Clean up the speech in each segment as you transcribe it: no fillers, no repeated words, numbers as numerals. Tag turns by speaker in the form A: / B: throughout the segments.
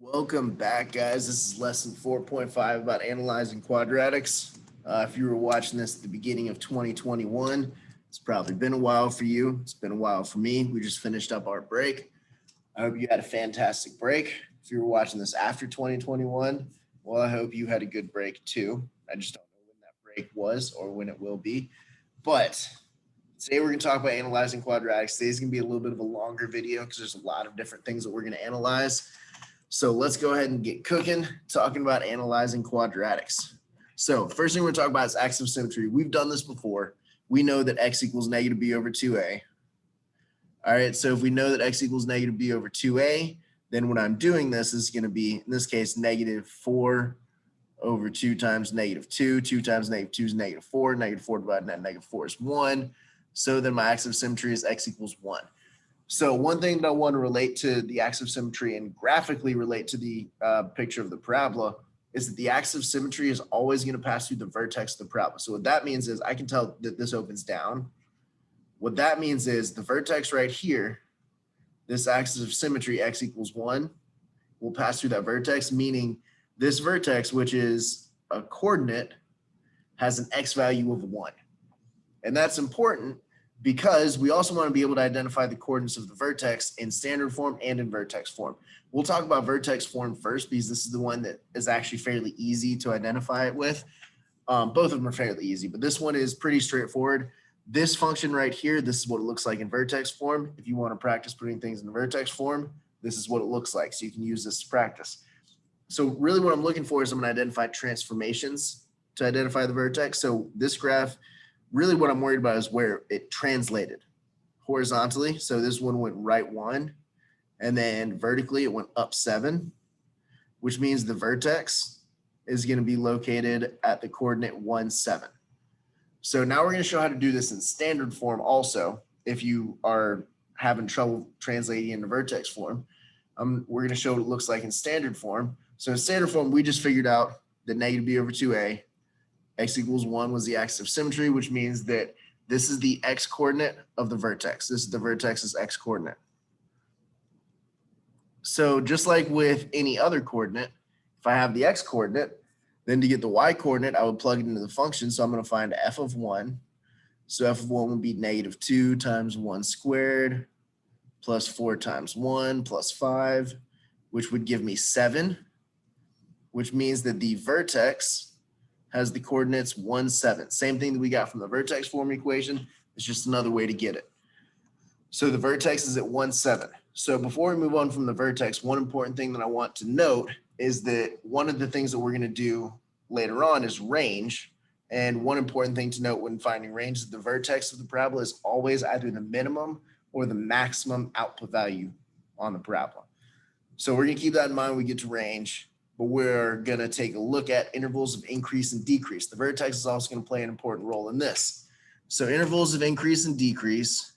A: Welcome back, guys. This is lesson 4.5 about analyzing quadratics. If you were watching this at the beginning of 2021, it's probably been a while for you. It's been a while for me. We just finished up our break. I hope you had a fantastic break. If you were watching this after 2021, well, I hope you had a good break too. I just don't know when that break was or when it will be. But today we're going to talk about analyzing quadratics. Today's going to be a little bit of a longer video because there's a lot of different things that we're going to analyze. So let's go ahead and get cooking, talking about analyzing quadratics. So first thing we're going to talk about is axis of symmetry. We've done this before. We know that x equals negative b over 2a. All right, so if we know that x equals negative b over 2a, then when I'm doing this is going to be, in this case, negative 4 over 2 times negative 2. 2 times negative 2 is negative 4. Negative 4 divided by negative 4 is 1. So then my axis of symmetry is x equals 1. So one thing that I want to relate to the axis of symmetry and graphically relate to the picture of the parabola is that the axis of symmetry is always going to pass through the vertex of the parabola. So what that means is I can tell that this opens down. What that means is the vertex right here, this axis of symmetry, x equals 1, will pass through that vertex, meaning this vertex, which is a coordinate, has an x value of 1. And that's important because we also want to be able to identify the coordinates of the vertex in standard form and in vertex form. We'll talk about vertex form first because this is the one that is actually fairly easy to identify it with. Both of them are fairly easy, but this one is pretty straightforward. This function right here, this is what it looks like in vertex form. If you want to practice putting things in the vertex form, this is what it looks like. So you can use this to practice. So really what I'm looking for is I'm going to identify transformations to identify the vertex. So this graph, really what I'm worried about is where it translated horizontally. So this one went right 1, and then vertically it went up 7, which means the vertex is going to be located at the coordinate 1, 7. So now we're going to show how to do this in standard form also. If you are having trouble translating into vertex form, we're going to show what it looks like in standard form. So in standard form, we just figured out that negative b over 2a, x equals 1 was the axis of symmetry, which means that this is the x coordinate of the vertex. This is the vertex's x coordinate. So just like with any other coordinate, if I have the x coordinate, then to get the y coordinate, I would plug it into the function. So I'm going to find f of 1. So f of 1 would be negative 2 times 1 squared plus 4 times 1 plus 5, which would give me 7, which means that the vertex has the coordinates 1, 7. Same thing that we got from the vertex form equation. It's just another way to get it. So the vertex is at 1, 7. So before we move on from the vertex, one important thing that I want to note is that one of the things that we're going to do later on is range. And one important thing to note when finding range is the vertex of the parabola is always either the minimum or the maximum output value on the parabola. So we're going to keep that in mind when we get to range, but we're going to take a look at intervals of increase and decrease. The vertex is also going to play an important role in this. So intervals of increase and decrease.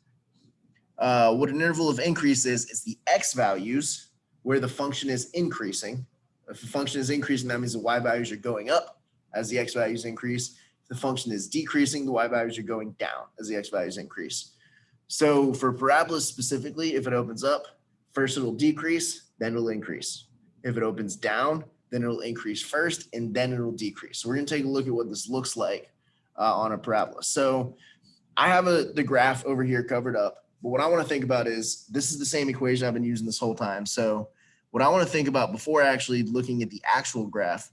A: What an interval of increase is the x values where the function is increasing. If the function is increasing, that means the y values are going up as the x values increase. If the function is decreasing, the y values are going down as the x values increase. So for parabolas specifically, if it opens up, first it'll decrease, then it'll increase. If it opens down, then it'll increase first, and then it'll decrease. So we're going to take a look at what this looks like on a parabola. So I have the graph over here covered up, but what I want to think about is this is the same equation I've been using this whole time. So what I want to think about before actually looking at the actual graph,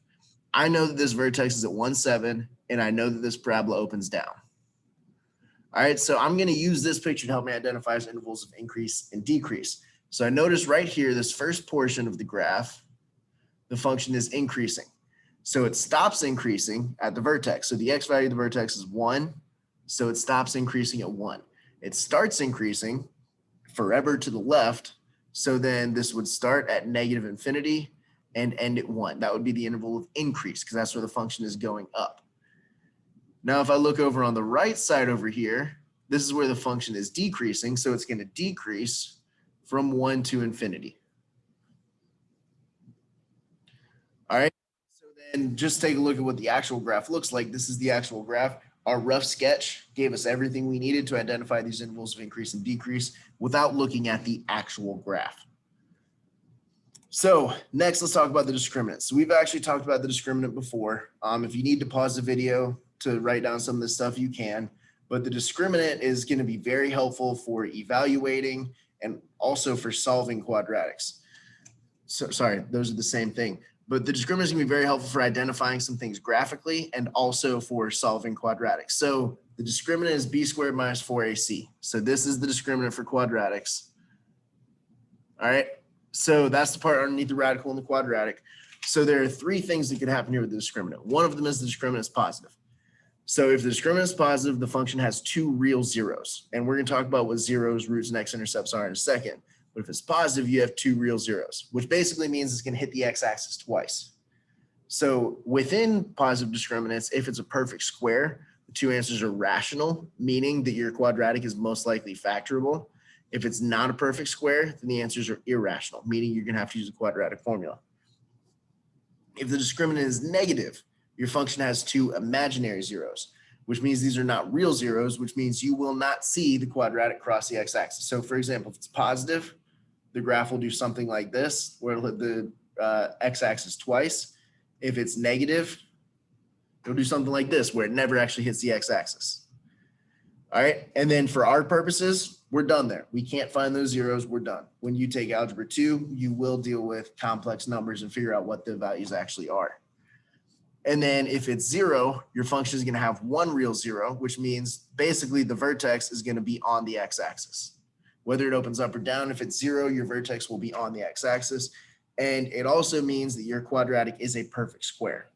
A: I know that this vertex is at 1, 7, and I know that this parabola opens down. All right, so I'm going to use this picture to help me identify intervals of increase and decrease. So I notice right here, this first portion of the graph, the function is increasing. So it stops increasing at the vertex. So the x value of the vertex is 1, so it stops increasing at 1. It starts increasing forever to the left, so then this would start at negative infinity and end at 1. That would be the interval of increase because that's where the function is going up. Now, if I look over on the right side over here, this is where the function is decreasing, so it's going to decrease from 1 to infinity. All right, so then just take a look at what the actual graph looks like. This is the actual graph. Our rough sketch gave us everything we needed to identify these intervals of increase and decrease without looking at the actual graph. So next, let's talk about the discriminant. So we've actually talked about the discriminant before. If you need to pause the video to write down some of this stuff, you can. But the discriminant is going to be very helpful for evaluating and also for solving quadratics. So sorry, those are the same thing. But the discriminant is going to be very helpful for identifying some things graphically and also for solving quadratics. So the discriminant is b squared minus 4ac. So this is the discriminant for quadratics. All right. So that's the part underneath the radical in the quadratic. So there are three things that could happen here with the discriminant. One of them is the discriminant is positive. So if the discriminant is positive, the function has two real zeros. And we're going to talk about what zeros, roots, and x-intercepts are in a second. But if it's positive, you have two real zeros, which basically means it's going to hit the x-axis twice. So within positive discriminants, if it's a perfect square, the two answers are rational, meaning that your quadratic is most likely factorable. If it's not a perfect square, then the answers are irrational, meaning you're going to have to use a quadratic formula. If the discriminant is negative, your function has two imaginary zeros, which means these are not real zeros, which means you will not see the quadratic cross the x-axis. So for example, if it's positive, the graph will do something like this, where it'll hit the x-axis twice. If it's negative, it'll do something like this, where it never actually hits the x-axis. All right, and then for our purposes, we're done there. We can't find those zeros, we're done. When you take algebra 2, you will deal with complex numbers and figure out what the values actually are. And then if it's 0, your function is going to have one real zero, which means basically the vertex is going to be on the x-axis. Whether it opens up or down, if it's 0, your vertex will be on the x-axis. And it also means that your quadratic is a perfect square.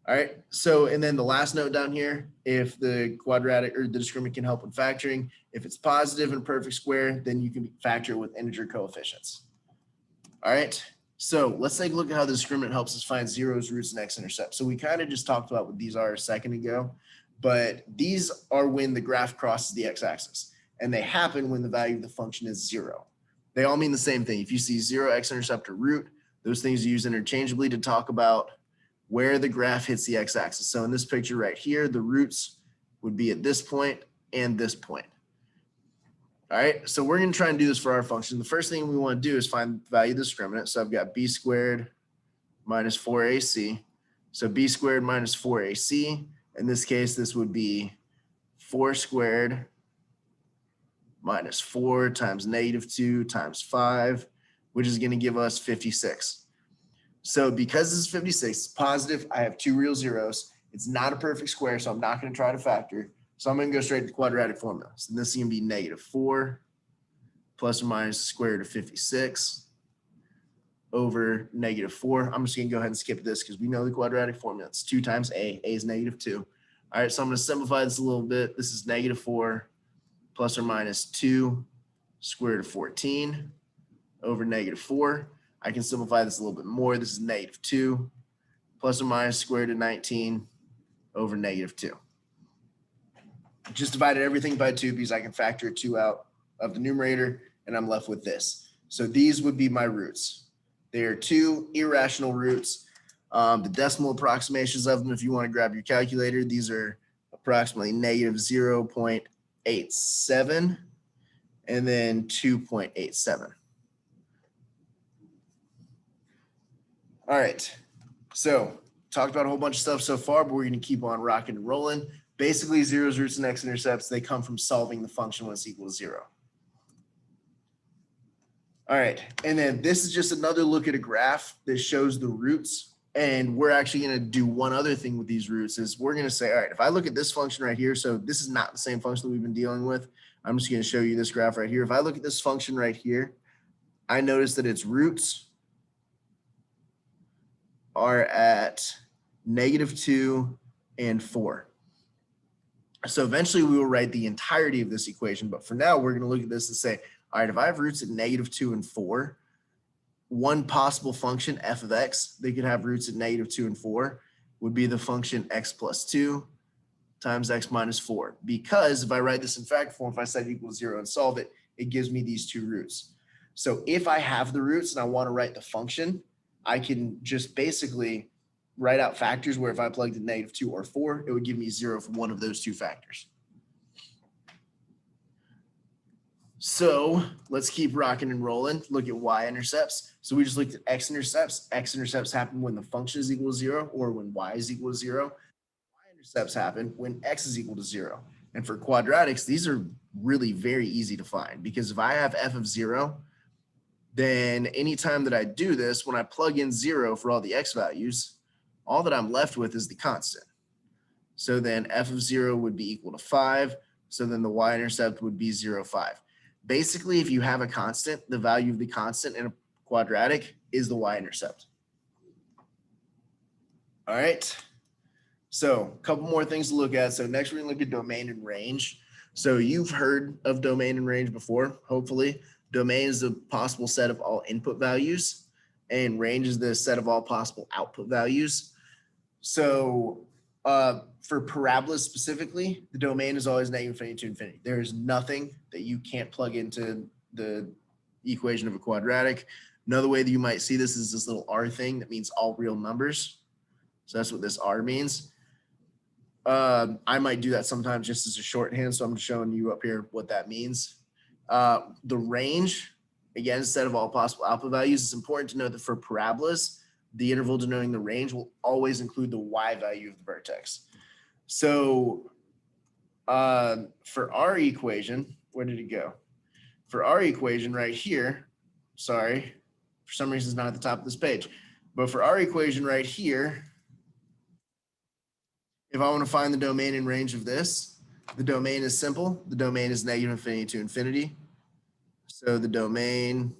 A: All right, so and then the last note down here, if the quadratic or the discriminant can help with factoring, if it's positive and perfect square, then you can factor it with integer coefficients. All right, so let's take a look at how the discriminant helps us find zeros, roots, and x-intercepts. So we kind of just talked about what these are a second ago, but these are when the graph crosses the x-axis, and they happen when the value of the function is 0. They all mean the same thing. If you see 0, x-intercept, or root, those things are used interchangeably to talk about where the graph hits the x-axis. So in this picture right here, the roots would be at this point and this point. All right, so we're going to try and do this for our function. The first thing we want to do is find the value of the discriminant. So I've got b squared minus 4ac. So b squared minus 4ac. In this case, this would be 4 squared minus 4 times -2 times 5, which is going to give us 56. So because this is 56, it's positive, I have two real zeros. It's not a perfect square, so I'm not going to try to factor. So I'm going to go straight to the quadratic formula. So this is going to be -4 plus or minus the square root of 56 over -4. I'm just going to go ahead and skip this because we know the quadratic formula. It's 2 times a. A is -2. All right, so I'm going to simplify this a little bit. This is -4 plus or minus 2 square root of 14 over -4. I can simplify this a little bit more. This is -2 plus or minus square root of 19 over -2. Just divided everything by 2 because I can factor a 2 out of the numerator, and I'm left with this. So these would be my roots. They are two irrational roots. The decimal approximations of them, if you want to grab your calculator, these are approximately -0.87 and then 2.87. All right, so talked about a whole bunch of stuff so far, but we're going to keep on rocking and rolling. Basically, zeros, roots, and x-intercepts, they come from solving the function when it's equal to 0. All right, and then this is just another look at a graph that shows the roots. And we're actually going to do one other thing with these roots is we're going to say, all right, if I look at this function right here, so this is not the same function that we've been dealing with. I'm just going to show you this graph right here. If I look at this function right here, I notice that its roots are at -2 and 4. So eventually we will write the entirety of this equation, but for now we're going to look at this and say, all right, if I have roots at -2 and 4, one possible function f of x, they could have roots at -2 and 4, would be the function x plus 2 times x minus 4. Because if I write this in factor form, if I set it equal to 0 and solve it, it gives me these two roots. So if I have the roots and I want to write the function, I can just basically write out factors where if I plugged in -2 or 4, it would give me 0 for one of those two factors. So let's keep rocking and rolling. Look at y-intercepts. So we just looked at x-intercepts. X-intercepts happen when the function is equal to 0 or when y is equal to 0. Y-intercepts happen when x is equal to 0. And for quadratics, these are really very easy to find because if I have f of 0, then anytime that I do this, when I plug in 0 for all the x values, all that I'm left with is the constant. So then f of 0 would be equal to 5. So then the y-intercept would be 0, 5. Basically, if you have a constant, the value of the constant in a quadratic is the y-intercept. All right. So a couple more things to look at. So next we're going to look at domain and range. So you've heard of domain and range before, hopefully. Domain is the possible set of all input values, and range is the set of all possible output values. So for parabolas specifically, the domain is always negative infinity to infinity. There is nothing that you can't plug into the equation of a quadratic. Another way that you might see this is this little r thing that means all real numbers. So that's what this r means. I might do that sometimes just as a shorthand, so I'm just showing you up here what that means. The range, again, set of all possible output values. It's important to note that for parabolas, the interval denoting the range will always include the y value of the vertex. So for our equation, where did it go? For our equation right here, sorry, for some reason it's not at the top of this page, but for our equation right here, if I want to find the domain and range of this, the domain is simple. The domain is negative infinity to infinity. So the domain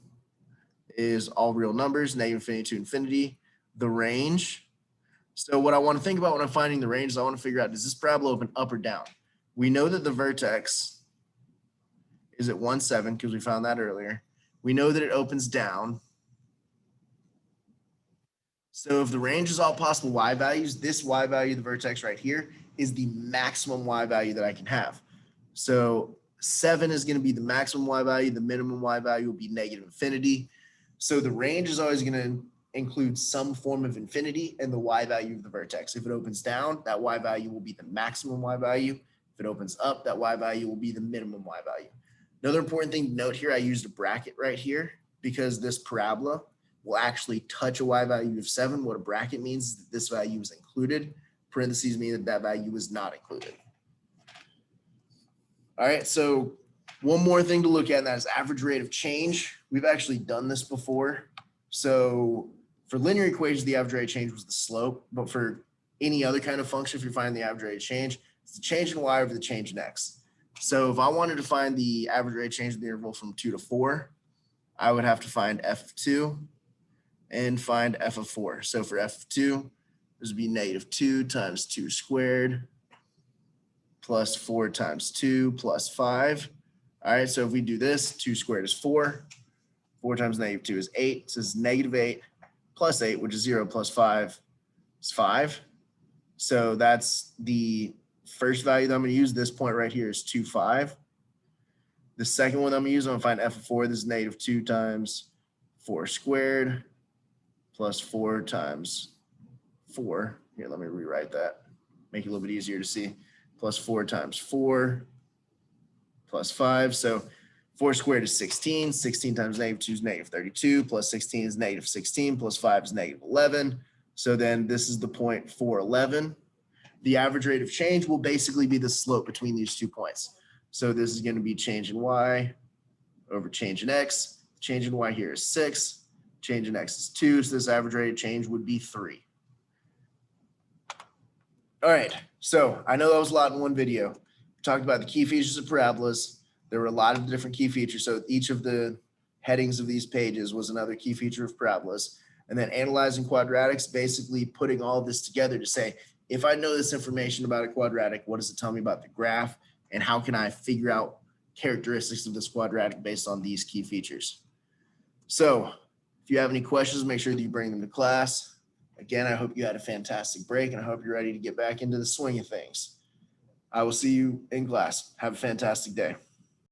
A: is all real numbers, negative infinity to infinity. The range. So what I want to think about when I'm finding the range is I want to figure out, does this parabola open up or down? We know that the vertex is at 1, 7 because we found that earlier. We know that it opens down. So if the range is all possible y values, this y value of the vertex right here is the maximum y value that I can have. So 7 is going to be the maximum y value. The minimum y value will be negative infinity. So the range is always going to include some form of infinity and the y value of the vertex. If it opens down, that y value will be the maximum y value. If it opens up, that y value will be the minimum y value. Another important thing to note here, I used a bracket right here because this parabola will actually touch a y value of 7. What a bracket means is that this value is included. Parentheses mean that that value is not included. All right, so one more thing to look at, and that is average rate of change. We've actually done this before. So for linear equations, the average rate of change was the slope, but for any other kind of function, if you're finding the average rate of change, it's the change in y over the change in x. So if I wanted to find the average rate of change in the interval from 2 to 4, I would have to find f of 2 and find f of 4. So for f of 2, this would be negative 2 times 2 squared plus 4 times 2 plus 5. All right, so if we do this, 2 squared is 4. 4 times negative 2 is 8. So it's negative 8 plus 8, which is 0 plus 5 is 5. So that's the first value that I'm going to use. This point right here is 2, 5. The second one I'm going to use, I'm going to find f of 4. This is negative 2 times 4 squared plus 4 times 4. Here, let me rewrite that. Make it a little bit easier to see. Plus 4 times 4 plus 5. So 4 squared is 16. 16 times negative 2 is negative 32. Plus 16 is negative 16. Plus 5 is negative 11. So then this is the point 4, 11. The average rate of change will basically be the slope between these 2 points. So this is going to be change in y over change in x. Change in y here is 6. Change in x is 2. So this average rate of change would be 3. All right. So I know that was a lot in one video. We talked about the key features of parabolas. There were a lot of different key features. So each of the headings of these pages was another key feature of parabolas. And then analyzing quadratics, basically putting all this together to say, if I know this information about a quadratic, what does it tell me about the graph? And how can I figure out characteristics of this quadratic based on these key features? So if you have any questions, make sure that you bring them to class. Again, I hope you had a fantastic break, and I hope you're ready to get back into the swing of things. I will see you in class. Have a fantastic day.